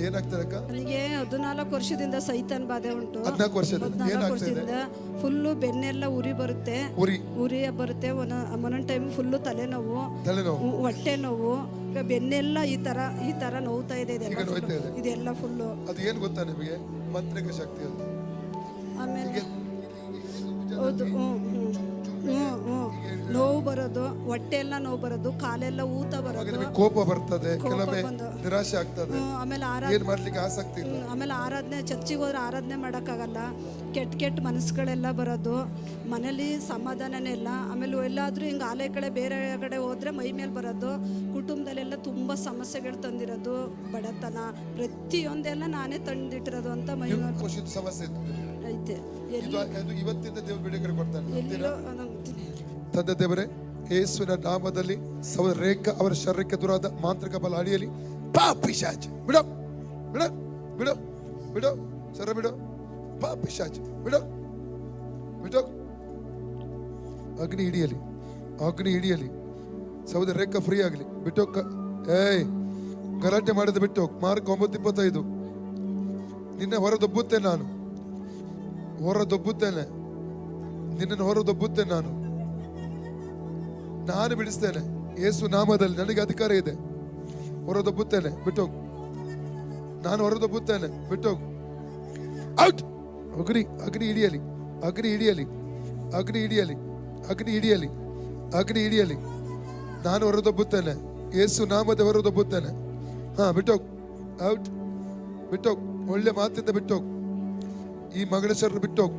ಏನಾಗ್ತದೆ ಅಕ್ಕ? ನನಗೆ 14 ವರ್ಷದಿಂದ ಸೈತಾನ್ ಬಾಧೆ ಉಂಟು. 14 ವರ್ಷದಿಂದ ಫುಲ್ಲು ಬೆನ್ನೆಲ್ಲ ಉರಿ ಬರುತ್ತೆ, ಉರಿ ಬರುತ್ತೆ. ಒಂದೊಂದು ಟೈಮ್ ಫುಲ್ಲು ತಲೆನೋವು, ಹೊಟ್ಟೆ ನೋವು, ಬೆನ್ನೆಲ್ಲ ಈ ತರ ನೋವ್ತಾ ಇದೆ. ಇದೆಲ್ಲ ಫುಲ್ಲು. ಅದು ಏನು ಗೊತ್ತಾ ನಿಮಗೆ? ಮಂತ್ರಿಕ ಶಕ್ತಿ ಅದು. ಆಮೇಲೆ ಹೌದು, ನೋವು ಬರೋದು, ಹೊಟ್ಟೆ ಎಲ್ಲ ನೋವು ಬರೋದು, ಕಾಲೆಲ್ಲ ಊತ ಬರೋದು, ಕೋಪ ಬರ್ತದೆ, ಕೆಲವೊಮ್ಮೆ ನಿರಾಶೆ ಆಗ್ತದೆ. ಆಮೇಲೆ ಆಸಕ್ತಿ ಇಲ್ಲ. ಆಮೇಲೆ ಆರಾಧನೆ, ಚರ್ಚಿಗೆ ಹೋದ್ರೆ ಆರಾಧನೆ ಮಾಡೋಕ್ಕಾಗಲ್ಲ. ಕೆಟ್ಟ ಮನಸ್ಸುಗಳೆಲ್ಲ ಬರೋದು, ಮನೇಲಿ ಸಮಾಧಾನನೇ ಇಲ್ಲ. ಆಮೇಲೆ ಎಲ್ಲಾದ್ರೂ ಹಿಂಗೆ ಆಲೆ ಕಡೆ ಬೇರೆ ಕಡೆ ಹೋದ್ರೆ ಮೈ ಮೇಲೆ ಬರೋದು. ಕುಟುಂಬದಲ್ಲೆಲ್ಲ ತುಂಬ ಸಮಸ್ಯೆಗಳು ತಂದಿರೋದು, ಬಡತನ, ಪ್ರತಿಯೊಂದೆಲ್ಲ ನಾನೇ ತಂದಿಟ್ಟಿರೋದು ಅಂತ ಮೈ ಸಮಸ್ಯೆ ಐತೆ. ಇವತ್ತಿನ ದೇವರು ಬಿಡುಗಡೆ ಕೊಡ್ತಾನೆ. ತಂದೆ ದೇವರೇ, ಯೇಸುವಿನ ನಾಮದಲ್ಲಿ ರೇಖಾ ಅವರ ಶರೀರಕ್ಕೆ ದುರಾದ ಮಾಂತ್ರಿಕ ಬಲ ಅಡಿಯಲಿ. ಪಿಶಾಚ್ ಬಿಡೋ ಬಿಡೋ ಬಿಡೋ ಬಿಡೋ ಸರ ಬಿಡೋ. ಪಿಶಾಚ್ ಬಿಡೋ ಬಿಡೋ. ಅಗ್ನಿ ಹಿಡಿಯಲಿ, ಅಗ್ನಿ ಹಿಡಿಯಲಿ. ಸಹೋದರ ರೇಖಾ ಫ್ರೀ ಆಗಲಿ. ಬಿಟ್ಟೋಗ. ಏಯ್, ಗಲಾಟೆ ಮಾಡಿದ ಬಿಟ್ಟೋಗ್. ಮಾರ್ಕ್ 9:25. ನಿನ್ನೆ ಹೊರದೊಬ್ಬುತ್ತೇನೆ ನಾನು, ಹೊರದೊಬ್ಬುತ್ತೇನೆ ನಿನ್ನನ್ನು, ಹೊರದೊಬ್ಬುತ್ತೇನೆ ನಾನು ಬಿಡಿಸ್ತೇನೆ. ಯೇಸು ನಾಮದಲ್ಲಿ ನನಗೆ ಅಧಿಕಾರ ಇದೆ. ಹೊರದೊಬ್ಬುತ್ತೇನೆ, ಬಿಟ್ಟೋಗು. ನಾನು ಹೊರದೊಬ್ಬುತ್ತೇನೆ, ಬಿಟ್ಟೋಗು. ಔಟ್. ಅಗ್ನಿ, ಅಗ್ನಿ ಹಿಡಿಯಲಿ, ಅಗ್ನಿ ಹಿಡಿಯಲಿ, ಅಗ್ನಿ ಹಿಡಿಯಲಿ, ಅಗ್ನಿ ಹಿಡಿಯಲಿ, ಅಗ್ನಿ ಹಿಡಿಯಲಿ. ನಾನು ಹೊರದೊಬ್ಬುತ್ತೇನೆ, ಯೇಸು ನಾಮದ ಹೊರದೊಬ್ಬುತ್ತೇನೆ. ಬಿಟ್ಟೋಗು. ಔಟ್. ಬಿಟ್ಟೋಗು. ಒಳ್ಳೆ ಮಾತಿಂದ ಬಿಟ್ಟೋಗು. ಈ ಮಗಳ ಶರೀರ ಬಿಟ್ಟೋಗು,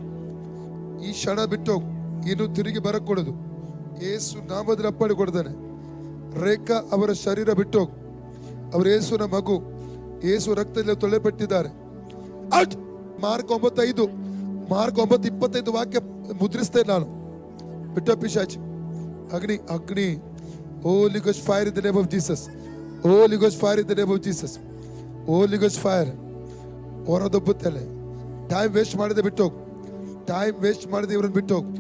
ಈ ಕ್ಷಣ ಬಿಟ್ಟೋಗು. ಇನ್ನು ತಿರುಗಿ ಬರಕೊಡೋದು. ಯೇಸು ನಾಮದಲ್ಲಿ ಅಪ್ಪಣೆ ಕೊಡ್ತಾನೆ. ರೇಖಾ ಅವರ ಶರೀರ ಬಿಟ್ಟೋಗು. ಅವರು ಯೇಸುನ ಮಗು, ಯೇಸು ರಕ್ತದಲ್ಲಿ ತೊಳೆಪಟ್ಟಿದ್ದಾರೆ. ಔಟ್. ಮಾರ್ಕ್ 9:5, ಮಾರ್ಕ್ 9:25 ವಾಕ್ಯ ಮುದ್ರಿಸ್ತೇನೆ ನಾನು. ಬಿಟ್ಟೋ ಪಿಶಾಚಿ. ಅಗ್ನಿ, ಅಗ್ನಿ. Holy ghost fire in the name of Jesus. Holy ghost fire in the name of Jesus. Holy ghost fire. ಹೊರದೊಬ್ಬುತ್ತಲೆ. ಟೈಮ್ ವೇಸ್ಟ್ ಮಾಡದೆ ಬಿಟ್ಟೋಗು. ಟೈಮ್ ವೇಸ್ಟ್ ಮಾಡದೆ ಇವ್ರನ್ನ ಬಿಟ್ಟೋಗು.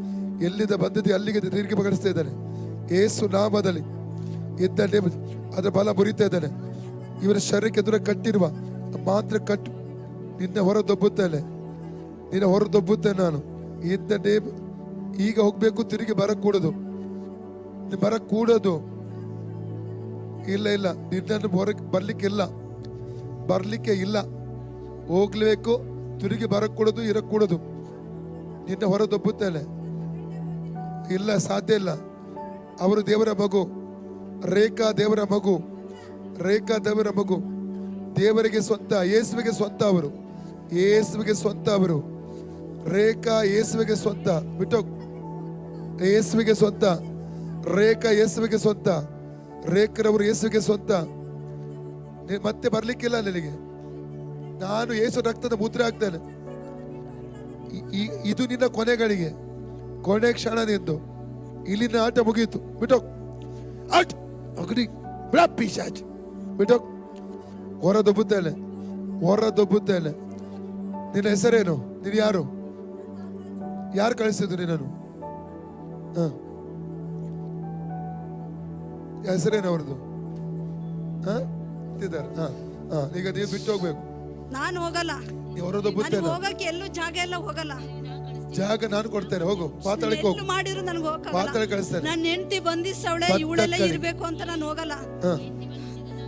ಎಲ್ಲಿಂದ ಬಂದಿದೆ ಅಲ್ಲಿಗೆ ತಿರುಗಿ ಬಗಳಿಸ್ತಾ ಇದ್ದಾನೆ. ಏಸು ನಾಮದಲ್ಲಿ ಇದ್ದ ಅದರ ಬಲ ಮುರಿತಾ ಇದ್ದಾನೆ. ಇವರ ಶರೀರಕ್ಕೆ ಎದುರ ಕಟ್ಟಿರುವ ಮಾತ್ರ ಕಟ್ಟು. ನಿನ್ನೆ ಹೊರದೊಬ್ಬುತ್ತೇನೆ, ನಿನ್ನ ಹೊರದೊಬ್ಬುತ್ತೇನೆ ನಾನು. ಇದ್ದ ನೇಮ್ ಈಗ ಹೋಗ್ಬೇಕು, ತಿರುಗಿ ಬರಕೂಡದು, ಬರಕೂಡದು. ಇಲ್ಲ ಇಲ್ಲ, ನಿನ್ನನ್ನು ಹೊರಗೆ ಬರ್ಲಿಕ್ಕೆ ಇಲ್ಲ. ಹೋಗ್ಲೇಬೇಕು, ತಿರುಗಿ ಬರಕೂಡದು, ಇರಕೂಡದು. ನಿನ್ನ ಹೊರದೊಬ್ಬುತ್ತೇನೆ. ಇಲ್ಲ, ಸಾಧ್ಯ ಇಲ್ಲ. ಅವರು ದೇವರ ಮಗು. ರೇಖಾ ದೇವರ ಮಗು. ರೇಖಾ ದೇವರ ಮಗು. ದೇವರಿಗೆ ಸ್ವಂತ, ಯೇಸುವಿಗೆ ಸ್ವಂತ. ಅವರು ಯೇಸುವಿಗೆ ಸ್ವಂತ. ಅವರು ರೇಖಾ ಯೇಸುವಿಗೆ ಸ್ವಂತ. ಬಿಟ್ಟೋ. ಯೇಸುವಿಗೆ ಸ್ವಂತ. ರೇಖಾ ಯೇಸುವಿಗೆ ಸ್ವಂತ. ರೇಖರವರು ಯೇಸುವಿಗೆ ಸ್ವಂತ. ಮತ್ತೆ ಬರ್ಲಿಕ್ಕಿಲ್ಲ ನಿನಗೆ. ನಾನು ಯೇಸು ರಕ್ತದ ಮುದ್ರೆ ಹಾಕ್ತೇನೆ. ಇದು ನಿನ್ನ ಕೊನೆಗಳಿಗೆ, ಕೊನೆ ಕ್ಷಣ ನಿಂದು. ಇಲ್ಲಿನ ಆಟ ಮುಗಿಯಿತು. ಬಿಟ್ಟೋಗ್. ಔಟ್. ಅಗ್ನಿ. ಬಿಡ ಪಿಶಾಚ್. ಬಿಟ್ಟೋಗ್. ಹೊರದೊಬ್ಬುತ್ತೇನೆ, ಹೊರದೊಬ್ಬುತ್ತೇನೆ. ನಿನ್ನ ಹೆಸರೇನು? ನೀನು ಯಾರು? ಯಾರು ಕಳಿಸಿದ್ದು ನಿನ್ನನ್ನು? ಹೆಸರೇನು ಅವ್ರದ್ದು? ಈಗ ನೀವು ಬಿಟ್ಟು ಹೋಗ್ಬೇಕು. ನಾನು ಹೋಗಲ್ಲ. ನೀವು ಹೊರದೊಬ್ಬುತ್ತೇನೆ. ಹೋಗಕ್ಕೆ ಎಲ್ಲೂ ಜಾಗ ಎಲ್ಲ ಹೋಗಲ್ಲ. ಜಾಗ ನಾನು ಕೊಡ್ತೇನೆ. ಹೋಗು, ಮಾತಾಡಕ್ಕೆ ಹೋಗು. ಮಾಡಿದ್ರು ನನಗೆ ಹೋಗಲ್ಲ. ಮಾತಾಡಿ ಕಳಿಸ್ತೇನೆ. ನನ್ನ ಹೆಂಡತಿ ಬಂದಿಸವಳೆ, ಇವಳೆಲ್ಲ ಇರ್ಬೇಕು ಅಂತ ನಾನು ಹೋಗಲ್ಲ.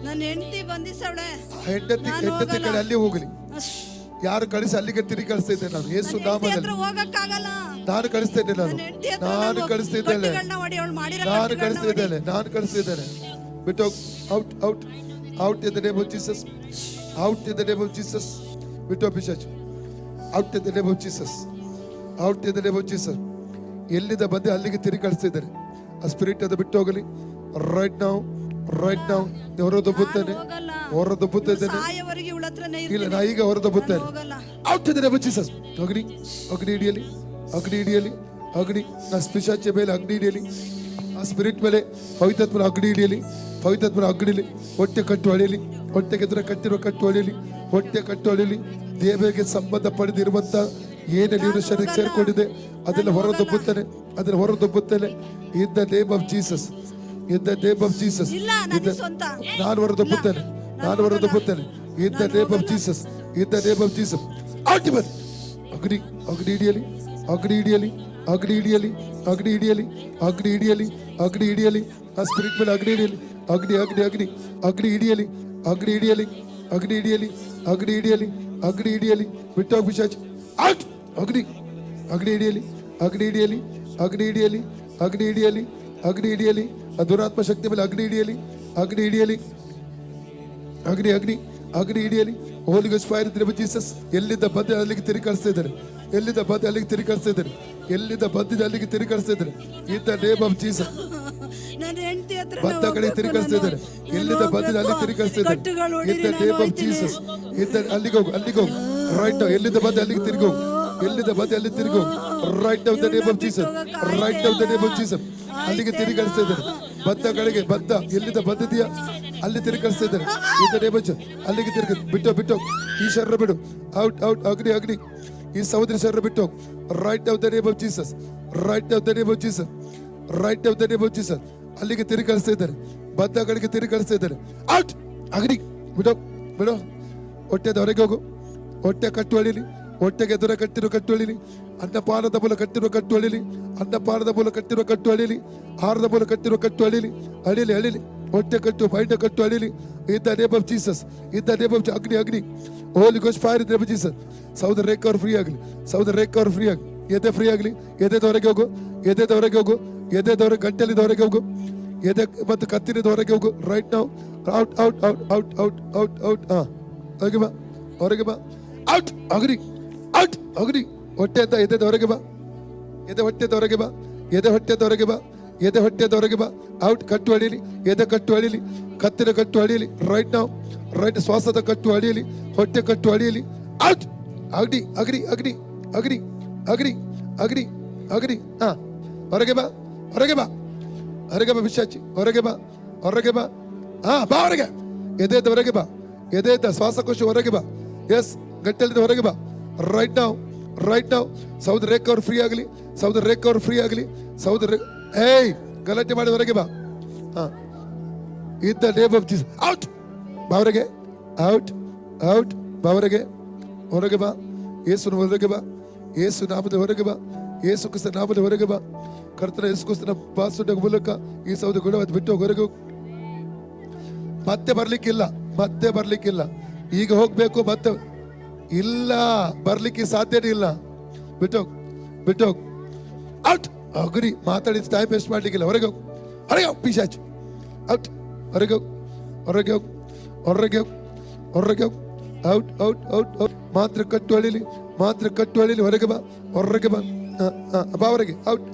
ನನ್ನ ಹೆಂಡತಿ ಬಂದಿಸವಳೆ, ಹೆಂಡತಿ ಕಡೆ ಅಲ್ಲಿ ಹೋಗಲಿ. ಯಾರು ಕಳಿಸಿ ಅಲ್ಲಿಗೆ ತಿರುಗಿ ಕಳಿಸ್ತಾ ಇದ್ದೇನೆ ನಾನು. ಯೇಸು ನಾಮದಲ್ಲಿ ಹೋಗಕ್ಕಾಗಲ್ಲ. ನಾನು ಕಳಿಸ್ತೇನೆ. ನಾನು ಕಳಿಸ್ತಿದ್ದೇನೆ. ನಾನು ಕಳಿಸ್ತಿದ್ದೇನೆ. ನಾನು ಕಳಿಸ್ತಿದ್ದೇನೆ. ಬಿಟ್ಟು out, out, out in the name of Jesus. Out in the name of Jesus. ಬಿಟ್ಟು ಪಿಶಾಚ್. Out in the name of Jesus. Out in the name of Jesus. ಎಲ್ಲಿಂದ ಬಂದು ಅಲ್ಲಿಗೆ ತಿರುಗಿ ಕಳಿಸ್ತಿದ್ದಾರೆ. ಆ ಸ್ಪಿರಿಟ್ ಅದು ಬಿಟ್ಟು ಹೋಗಲಿ. Right now, right now. ಹೊರದೊಬ್ಬುತ್ತೇನೆ, ಹೊರದೊಬ್ಬುತ್ತಿದ್ದೇನೆ. ಇಲ್ಲ, ನಾ ಈಗ ಹೊರದೊಬ್ಬುತ್ತೇನೆ. Out in the name of Jesus. ಅಗ್ನಿ, ಅಗ್ನಿ ಹಿಡಿಯಲಿ, ಅಗ್ನಿ ಹಿಡಿಯಲಿ, ಅಗ್ನಿ. ನಾ ಪಿಶಾಚಿಯ ಮೇಲೆ ಅಗ್ನಿ ಹಿಡಿಯಲಿ. ಆ ಸ್ಪಿರಿಟ್ ಮೇಲೆ ಪವಿತ್ರಾತ್ಮನ ಅಗ್ನಿ ಹಿಡಿಯಲಿ, ಪವಿತ್ರಾತ್ಮನ ಅಗ್ನಿಲಿ. ಹೊಟ್ಟೆ ಕಟ್ಟು ಹೊಳೆಯಲಿ, ಹೊಟ್ಟೆಗೆ ಎದುರ ಕಟ್ಟಿರುವ ಕಟ್ಟು ಹೊಳೆಯಲಿ, ಹೊಟ್ಟೆ ಕಟ್ಟು ಹೊಳೆಯಲಿ. ದೇವರಿಗೆ ಸಂಬಂಧ ಪಡೆದಿರುವಂತ ಏನೆಲ್ಲ ಇವರ ಶರೀರಕ್ಕೆ ಸೇರ್ಕೊಂಡಿದೆ ಅದೆಲ್ಲ ಹೊರದೊಬ್ಬುತ್ತೇನೆ, ಅದನ್ನ ಹೊರದೊಬ್ಬುತ್ತೇನೆ. In the name of Jesus, in the name of Jesus. ನಾನು ಹೊರದೊಬ್ಬುತ್ತೇನೆ, ನಾನು ಹೊರದೊಬ್ಬುತ್ತೇನೆ. In the name of Jesus. In the name of Jesus. Ultimate. Agree. Agree ideally. Agree ideally. Agree ideally. Agree ideally. Agree ideally. Agree ideally. A spirit will agree ideally. Agree. Agree. Agree. Agree ideally. Agree ideally. Agree ideally. Agree ideally. Agree ideally. We talk with church. Out. Agree. Agree ideally. Agree ideally. Agree ideally. Agree ideally. Agree ideally. A duratma shakti will agree ideally. Agree ideally. Agree. Agree. Agree ideally. Holy Ghost fire in the name of Jesus. ಎಲ್ಲಿದ್ದ ಬದ್ದೆ ಅಲ್ಲಿಗೆ ತಿರುಗಿ ಕಳಿಸ್ತಾ ಇದ್ದಾರೆ. ಎಲ್ಲಿದ್ದ ಬದ್ದೆ ಅಲ್ಲಿಗೆ ತಿರುಗಿ ಕಳಿಸ್ತಾ ಇದ್ದಾರೆ. ಎಲ್ಲಿದ್ದ ಬದ್ದೆ ಅಲ್ಲಿಗೆ ತಿರುಗಿ ಕಳಿಸ್ತಾ ಇದ್ದಾರೆ. In the name of Jesus. ನನ್ನ ಹೆಂಡತಿ ಹತ್ರ ಬದ್ದ ಕಡೆ ತಿರುಗಿ ಕಳಿಸ್ತಾ ಇದ್ದಾರೆ. ಎಲ್ಲಿದ್ದ ಬದ್ದೆ ಅಲ್ಲಿಗೆ ತಿರುಗಿ ಕಳಿಸ್ತಾ ಇದ್ದಾರೆ. In the name of Jesus. ಅಲ್ಲಿಗೆ ಹೋಗು, ಅಲ್ಲಿಗೆ ಹೋಗು. Right now. ಎಲ್ಲಿದ್ದ ಬದ್ದೆ ಅಲ್ಲಿಗೆ ತಿರುಗಿ ಹೋಗು. ಎಲ್ಲಿದ್ದ ಬದ್ದೆ ಅಲ್ಲಿ ತಿರುಗಿ ಹೋಗು. Right now in the name of Jesus. Right now in the name of Jesus. ಅಲ್ಲಿಗೆ ತಿರುಗಿ ಕಳಿಸ್ತಾ ಇದ್ದಾರೆ. ಬದ್ದ ಕಡೆಗೆ ಬದ್ದ ಎಲ್ಲಿದ್ದ ಬದ್ದಿದೆಯಾ ಅಲ್ಲಿ ತಿರುಗಿ ಕಳಿಸ್ತಾ ಇದ್ದಾರೆ. In the name of Jesus. ಅಲ್ಲಿಗೆ ತಿರುಗಿ ಬಿಟ್ಟು ಈ ಶರೀರ ಬಿಡು. ಔಟ್ ಅಗ್ನಿ ಈ ಸಹೋದರಿ ಶರೀರ ಬಿಟ್ಟು right of the name of Jesus. Right of the name of Jesus. Right of the name of Jesus. ಅಲ್ಲಿಗೆ ತಿರುಗಿ ಕಳಿಸ್ತಾ ಇದ್ದಾರೆ. ಬದ್ದ ಕಡೆಗೆ ತಿರುಗಿ ಕಳಿಸ್ತಾ ಇದ್ದಾರೆ. ಔಟ್ ಅಗ್ನಿ ಬಿಡು. ಹೊಟ್ಟೆದ ಹೊರಗೆ ಹೋಗು. ಹೊಟ್ಟೆ ಕಟ್ಟು ಹೊಳಿಲಿ. ಹೊಟ್ಟೆಗೆ ಎದುರ ಕಟ್ಟಿರೋ ಕಟ್ಟು ಹೊಳಿಲಿ. ಅನ್ನಪಾನದ ಮೂಲ ಕಟ್ಟಿರೋ ಕಟ್ಟು ಹೊಳಿಲಿ. ಅನ್ನಪಾನದ ಮೂಲ ಕಟ್ಟಿರೋ ಕಟ್ಟು ಹೊಳಿಲಿ. ಆಹಾರದ ಮೂಲ ಕಟ್ಟಿರೋ ಕಟ್ಟು ಹೊಳಿಲಿ. ಅಳಿಲಿ ಹೊಟ್ಟೆ ಕಟ್ಟು ಬೈಂಡ ಕಟ್ಟು ಅಳಿಲಿ. In the name of Jesus. In the name of ಅಗ್ನಿ Holy Ghost fire in the name of Jesus. ಸಹೋದರ ರೇಖ ಅವ್ರು ಫ್ರೀ ಆಗಲಿ. ಸಹೋದರ ರೇಖ ಅವ್ರು ಫ್ರೀ ಆಗಲಿ. ಎದೆ ಫ್ರೀ ಆಗಲಿ. ಎದೆದವರೆಗೆ ಹೋಗು. ಎದೆದವರೆಗೆ ಗಂಟಲಿದವರೆಗೆ ಹೋಗು. ಎದೆ ಮತ್ತು ಕತ್ತಿನದವರೆಗೆ ಹೋಗು. ರೈಟ್ ನಾವು ಔಟ್ ಹೊರಗೆ ಬಾ ಔಟ್ ಅಗ್ರಿ ಹೊಟ್ಟೆಯಿಂದ ಎದೆದವರೆಗೆ ಬಾ. ಎದೆ ಹೊಟ್ಟೆದವರೆಗೆ ಬಾ. ಔಟ್ ಕಟ್ಟು ಅಡಿಯಲಿ. ಎದೆ ಕಟ್ಟು ಅಡಿಯಲಿ. ಕತ್ತಿನ ಕಟ್ಟು ಅಡಿಯಲಿ. ರೈಟ್ ನಾವು ರೈಟ್ ಶ್ವಾಸದ ಕಟ್ಟು ಅಡಿಯಲಿ. ಹೊಟ್ಟೆ ಕಟ್ಟು ಅಡಿಯಲಿ. ಔಟ್ ಅಗ್ರಿ ಹೊರಗೆ ಬಾ ಪಿಶಾಚಿ. ಹೊರಗೆ ಬಾ ಬಾ ಹೊರಗೆ. ಎದೆದ ಹೊರಗೆ ಬಾ. ಎದೆದ ಶ್ವಾಸಕೋಶ ಹೊರಗೆ ಬಾ. ಎಸ್ ಗಂಟಲಿಂದ ಹೊರಗೆ ಬಾ. ರೈಟ್ ನಾವು ಸಹೋದರ ರೇಖ ಅವ್ರು ಫ್ರೀ ಆಗಲಿ. ಸಹೋದರ ಗಲಾಟೆ ಮಾಡಿ ಹೊರಗೆ ಬಾ. In the name of Jesus. Out ಬಾ ಹೊರಗೆ. ಬಾ ಹೊರಗೆ ಬಾ. ಯೇಸುನ ಹೊರಗೆ ಬಾ. ಯೇಸು ನಾಮದ ಹೊರಗೆ ಬಾ. ಯೇಸು ಕ್ರಿಸ್ತ ನಾಮದ ಹೊರಗೆ ಬಾ. ಕರ್ತನ ಯೇಸು ಕ್ರಿಸ್ತನ ಬಾಸುಂಡ ಮೂಲಕ ಈ ಸಹೋದರ ಗುಣವನ್ನು ಬಿಟ್ಟು ಹೊರಗೆ ಹೋಗು. ಮತ್ತೆ ಬರ್ಲಿಕ್ಕಿಲ್ಲ. ಈಗ ಹೋಗ್ಬೇಕು. ಮತ್ತೆ ಇಲ್ಲ, ಬರ್ಲಿಕ್ಕೆ ಸಾಧ್ಯನೇ ಇಲ್ಲ. ಬಿಟ್ಟೋಗ್ ಔಟ್ ಅಗ್ರಿ. ಮಾತಾಡಿ ಟೈಮ್ ವೇಸ್ಟ್ ಮಾಡ್ಲಿಕ್ಕಿಲ್ಲ. ಹೊರಗೆ ಹೋಗು ಪಿಶಾಚ್. ಔಟ್ ಹೊರಗೆ ಹೋಗು. ಔಟ್ ಮಾತ್ರ ಕಟ್ಟು ಅಳಿಲಿ. ಹೊರಗೆ ಬಾ. ಬಾ ಹೊರಗೆ. ಔಟ್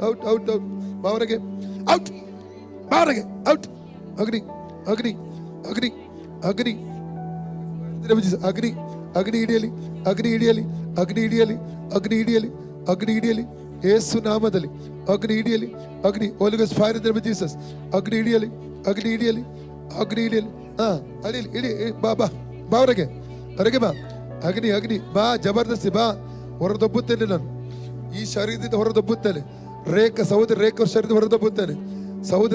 ಬಾ ಹೊರಗೆ. ಔಟ್ ಅಗ್ನಿ ಹಿಡಿಯಲಿ. ಯೇಸು ನಾಮದಲ್ಲಿ ಅಗ್ನಿ ಹಿಡಿಯಲಿ. Holy Ghost fire in the name of Jesus. ಅಗ್ನಿ ಹಿಡಿಯಲಿ. ಇಳಿ ಬಾ ಹೊರಗೆ ಬಾ. ಅಗ್ನಿ ಬಾ. ಜಬರ್ದಸ್ತಿ ಬಾ. ಹೊರದೊಬ್ಬುತ್ತೇನೆ ನಾನು. ಈ ಶರೀರದಿಂದ ಹೊರದೊಬ್ಬುತ್ತೇನೆ. ಸಹೋದರ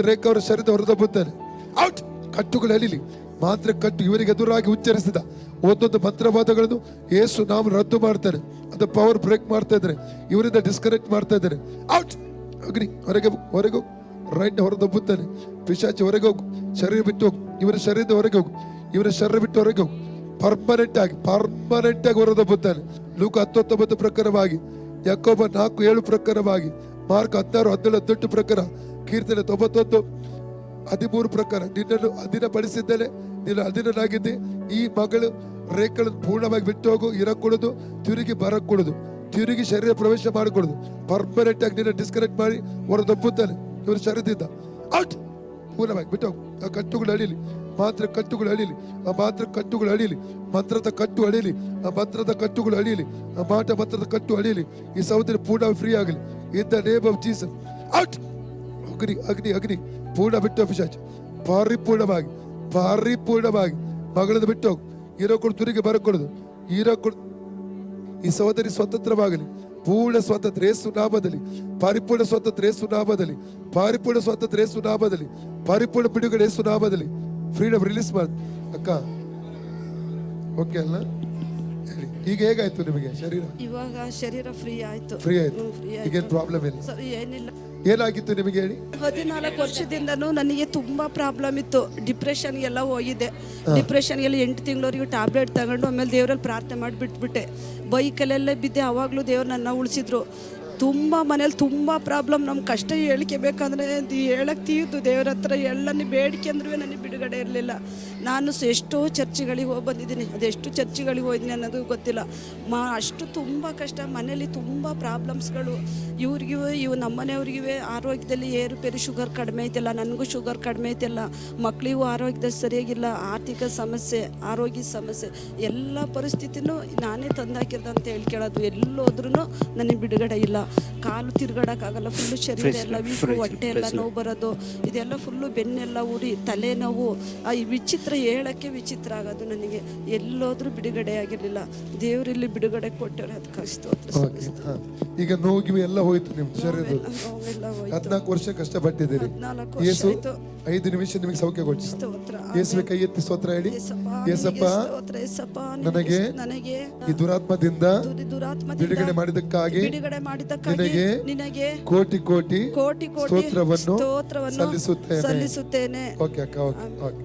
ರೇಖ ಅವ್ರ ಶರೀರದ ಹೊರದೊಬ್ಬುತ್ತೇನೆ. ಔಟ್ ಕಟ್ಟುಗಳು ಅಳಿಲಿ. ಮಾತ್ರ ಕಟ್ಟು ಇವರಿಗೆ ಎದುರಾಗಿ ಉಚ್ಚರಿಸಿದ ಒಂದೊಂದು ಮಂತ್ರವಾದಗಳನ್ನು ಯೇಸು ನಾಮ ರದ್ದು ಮಾಡ್ತಾರೆ. ಅದು ಪವರ್ ಬ್ರೇಕ್ ಮಾಡ್ತಾ ಇದ್ದಾರೆ. ಇವರಿಂದ ಡಿಸ್ಕನೆಕ್ಟ್ ಮಾಡ್ತಾ ಇದ್ದಾರೆ. ಔಟ್ ಅಗ್ನಿ ಹೊರಗೆ ರೈಟ್ ಹೊರದೊಬ್ಬುತ್ತಾನೆ. ಪಿಶಾಚಿ ಹೊರಗೆ ಹೋಗು. ಶರೀರ ಬಿಟ್ಟು ಹೋಗು. ಇವರ ಶರೀರದ ಹೊರಗೆ ಹೋಗು. ಪರ್ಮನೆಂಟ್ ಆಗಿ ಹೊರದೊಬ್ಬುತ್ತಾನೆ. ಲೂಕ 19 ಪ್ರಕಾರವಾಗಿ, ಯಾಕೋಬ 4:7 ಪ್ರಕಾರವಾಗಿ, ಮಾರ್ಕ್ 16:17-18 ಪ್ರಕಾರ, ಕೀರ್ತನೆ 91:13 ಪ್ರಕಾರ ನಿನ್ನನ್ನು ಅಧೀನಪಡಿಸಿದ್ದೇನೆ, ನೀನು ಅಧೀನನಾಗಿದ್ದೆ. ಈ ಮಗಳು ರೇಖೆಗಳನ್ನು ಪೂರ್ಣವಾಗಿ ಬಿಟ್ಟು ಹೋಗು. ಇರಕೂಡದು, ತಿರುಗಿ ಬರಕೂಡದು, ತಿರುಗಿ ಶರೀರ ಪ್ರವೇಶ ಮಾಡಕೂಡದು. ಪರ್ಮನೆಂಟ್ ಆಗಿ ನಿನ್ನ ಡಿಸ್ಕನೆಕ್ಟ್ ಮಾಡಿ ಹೊರದೊಬ್ಬುತ್ತಾನೆ ಇವರು ಶರೀರದಿಂದ. ಔಟ್ ಪೂರ್ಣವಾಗಿ ಬಿಟ್ಟು ಹೋಗು. ಆ ಕಟ್ಟುಗಳು ಅಳಿಲಿ. ಮಾತ್ರ ಕಟ್ಟುಗಳು ಅಳಿಲಿ. ಮಂತ್ರದ ಕಟ್ಟು ಅಳಿಲಿ. ಆ ಮಂತ್ರದ ಕಟ್ಟುಗಳು ಅಳಿಲಿ. ಆ ಮಂತ್ರದ ಕಟ್ಟು ಅಳಿಲಿ. ಈ ಸಹೋದರಿ ಪೂರ್ಣ ಫ್ರೀ ಆಗಲಿ. ಇನ್ the name of Jesus. Out ಅಗ್ನಿ ಪೂರ್ಣ ಬಿಟ್ಟು ಪಿಶಾಚ ಪರಿಪೂರ್ಣವಾಗಿ ಮಗಳನ್ನು ಬಿಟ್ಟು ಹೋಗು. ಇರೋಕೊಡು, ತಿರುಗಿ ಬರಕೊಡುದು. ಈ ಸಹೋದರಿ ಸ್ವತಂತ್ರವಾಗಲಿ. ಪೂರ್ಣ ಸ್ವಾತಂತ್ರ್ಯ ಯೇಸು ನಾಮದಲ್ಲಿ. ಪರಿಪೂರ್ಣ ಸ್ವಾತಂತ್ರ್ಯ ಯೇಸು ನಾಮದಲ್ಲಿ. ಪರಿಪೂರ್ಣ ಬಿಡುಗಡೆ ಯೇಸು ನಾಮದಲ್ಲಿ. ಫ್ರೀಡಮ್ ರಿಲೀಸ್ ಮಾಡಿ ಅಕ್ಕ. ಓಕೆ ಅಲ್ಲ ಹೇಳಿ. ಈಗ ಹೇಗಾಯ್ತು ನಿಮಗೆ ಶರೀರ? ಇವಾಗ ಶರೀರ ಫ್ರೀ ಆಯ್ತು. ಫ್ರೀ ಆಯ್ತು, ಫ್ರೀ ಈಗೇನು ಪ್ರಾಬ್ಲಮ್ ಇಲ್ಲ. ಸರಿ, ಏನಿಲ್ಲ. ಏನಾಗಿತ್ತು ನಿಮಗೆ ಹೇಳಿ? 14 ವರ್ಷದಿಂದನೂ ನನಗೆ ತುಂಬಾ ಪ್ರಾಬ್ಲಮ್ ಇತ್ತು. ಡಿಪ್ರೆಷನ್ಗೆಲ್ಲ ಹೋಗಿದ್ದೆ. ಡಿಪ್ರೆಷನ್ಗೆಲ್ಲ 8 ತಿಂಗಳವರೆಗೂ ಟ್ಯಾಬ್ಲೆಟ್ ತಗೊಂಡು ಆಮೇಲೆ ದೇವರಲ್ಲಿ ಪ್ರಾರ್ಥನೆ ಮಾಡಿ ಬಿಟ್ಬಿಟ್ಟೆ. ಬೈಕಲ್ಲೆಲ್ಲ ಬಿದ್ದೆ. ಅವಾಗಲೂ ದೇವ್ರು ನನ್ನ ಉಳಿಸಿದ್ರು. ತುಂಬ ಮನೇಲಿ ತುಂಬ ಪ್ರಾಬ್ಲಮ್. ನಮ್ಮ ಕಷ್ಟ ಹೇಳ್ಕೋಬೇಕಂದ್ರೆ ಹೇಳಕ್ಕೆ ತೀರ್ದು ದೇವ್ರ ಹತ್ರ ಎಲ್ಲನೇ ಬೇಡಿಕೆ ಅಂದ್ರೂ ನನಗೆ ಬಿಡುಗಡೆ ಇರಲಿಲ್ಲ. ನಾನು ಎಷ್ಟೋ ಚರ್ಚ್ಗಳಿಗೆ ಹೋಗಿ ಬಂದಿದ್ದೀನಿ. ಅದೆಷ್ಟು ಚರ್ಚ್ಗಳಿಗೆ ಹೋಗಿದ್ದೀನಿ ಅನ್ನೋದು ಗೊತ್ತಿಲ್ಲ. ಅಷ್ಟು ತುಂಬ ಕಷ್ಟ. ಮನೇಲಿ ತುಂಬ ಪ್ರಾಬ್ಲಮ್ಸ್ಗಳು. ಇವು ನಮ್ಮ ಮನೆಯವ್ರಿಗೂ ಆರೋಗ್ಯದಲ್ಲಿ ಏರುಪೇರು. ಶುಗರ್ ಕಡಿಮೆ ಐತಿಲ್ಲ, ನನಗೂ ಶುಗರ್ ಕಡಿಮೆ ಐತಿಲ್ಲ, ಮಕ್ಕಳಿಗೂ ಆರೋಗ್ಯದಲ್ಲಿ ಸರಿಯಾಗಿಲ್ಲ, ಆರ್ಥಿಕ ಸಮಸ್ಯೆ, ಆರೋಗ್ಯ ಸಮಸ್ಯೆ, ಎಲ್ಲ ಪರಿಸ್ಥಿತಿನೂ ನಾನೇ ತಂದಾಕಿರ್ದು ಅಂತ ಹೇಳ್ಕೊಳ್ಳೋದು. ಎಲ್ಲೋದ್ರೂ ನನಗೆ ಬಿಡುಗಡೆ ಇಲ್ಲ. ಕಾಲು ತಿರ್ಗಾಡಕ್ಕಾಗಲ್ಲ. ಫುಲ್ಲು ಶರೀರ ಎಲ್ಲ ವೀಕು, ಹೊಟ್ಟೆ ಎಲ್ಲ ನೋವು ಬರೋದು, ಇದೆಲ್ಲ ಫುಲ್ಲು ಬೆನ್ನೆಲ್ಲ ಉರಿ, ತಲೆನೋವು. ಈ ವಿಚಿತ್ರ ಹೇಳೋಕ್ಕೆ ವಿಚಿತ್ರ ಆಗೋದು. ನನಗೆ ಎಲ್ಲೋದ್ರೂ ಬಿಡುಗಡೆ ಆಗಿರಲಿಲ್ಲ. ದೇವರಲ್ಲಿ ಬಿಡುಗಡೆ ಕೊಟ್ಟರೆ ಅದಕ್ಕೆ ಸ್ತೋತ್ರ. ಈಗ ನೋವು ಎಲ್ಲ ಹೋಯ್ತು ನಿಮ್ಮ ಶರೀರದಲ್ಲಿ. 14 ವರ್ಷ ಕಷ್ಟಪಟ್ಟಿದ್ದೀರಿ. 14 ವರ್ಷ ಯೇಸು ಆಯ್ತು. 5 ನಿಮಿಷ ನಿಮಗೆ ಸೌಖ್ಯ ಕೊಟ್ಟು. ಸ್ತೋತ್ರ. ಯೇಸುವೆ ಕೈ ಎತ್ತಿ ಸ್ತೋತ್ರ ಹೇಳಿ. ಯೇಸಪ್ಪ, ನನಗೆ ಈ ದುರಾತ್ಮದಿಂದ ಬಿಡುಗಡೆ ಮಾಡಿದ್ದಕ್ಕಾಗಿ ನಿನಗೆ ಕೋಟಿ ಕೋಟಿ ಸ್ತೋತ್ರವನ್ನು ಸಲ್ಲಿಸುತ್ತೇನೆ. ಓಕೆ ಅಕ್ಕ, ಓಕೆ ಓಕೆ.